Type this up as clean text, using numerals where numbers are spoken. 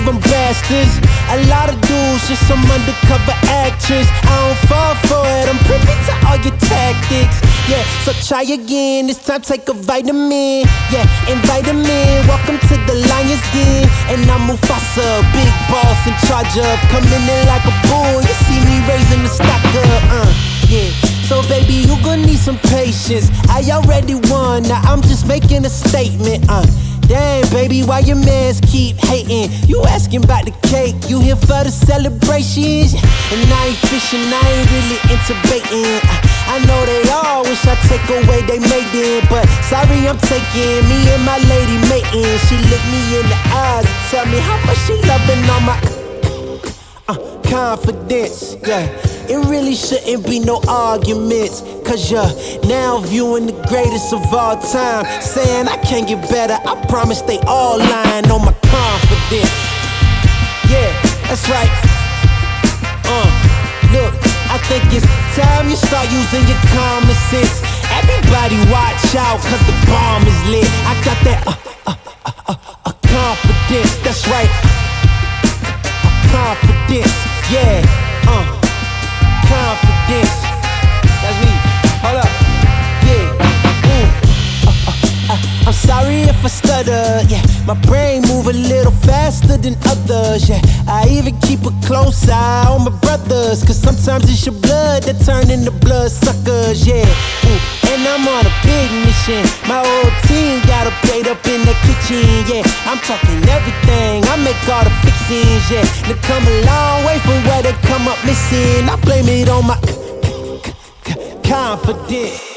them bastards. A lot of dudes, just some undercover actress. I don't fall for it, I'm privy to all your tactics. Yeah, so try again, this time take a vitamin. Yeah, invite him in, welcome to the Lion's Den. And I'm Mufasa, big boss in charge of coming in like a bull, you see me raising the stock up, yeah. So baby, you gon' need some patience. I already won, now I'm just making a statement, Damn, baby, why your mans keep hating? You asking about the cake, you here for the celebrations. And I ain't fishing, I ain't really into baiting. I know they all wish I take away they maiden, but sorry I'm taking me and my lady mating. She look me in the eyes and tell me how much she loving on my confidence, yeah. It really shouldn't be no arguments, cause you're now viewing the greatest of all time, saying I can't get better, I promise they all lying on my confidence. Yeah, that's right. Look, I think it's time you start using your common sense. Everybody watch out, cause the bomb is lit. I got that confidence, that's right. Confidence, yeah, confidence, that's me, hold up, yeah, I'm sorry if I stutter, yeah, my brain move a little faster than others, yeah, I even keep a close eye on my brothers, cause sometimes it's your blood that turn into blood suckers, yeah, and I'm on a big mission, my whole team got a plate up in the kitchen, yeah, I'm talking everything, I make all the fixings, yeah, they come a long way from where they come up missing, I blame it on my confidence.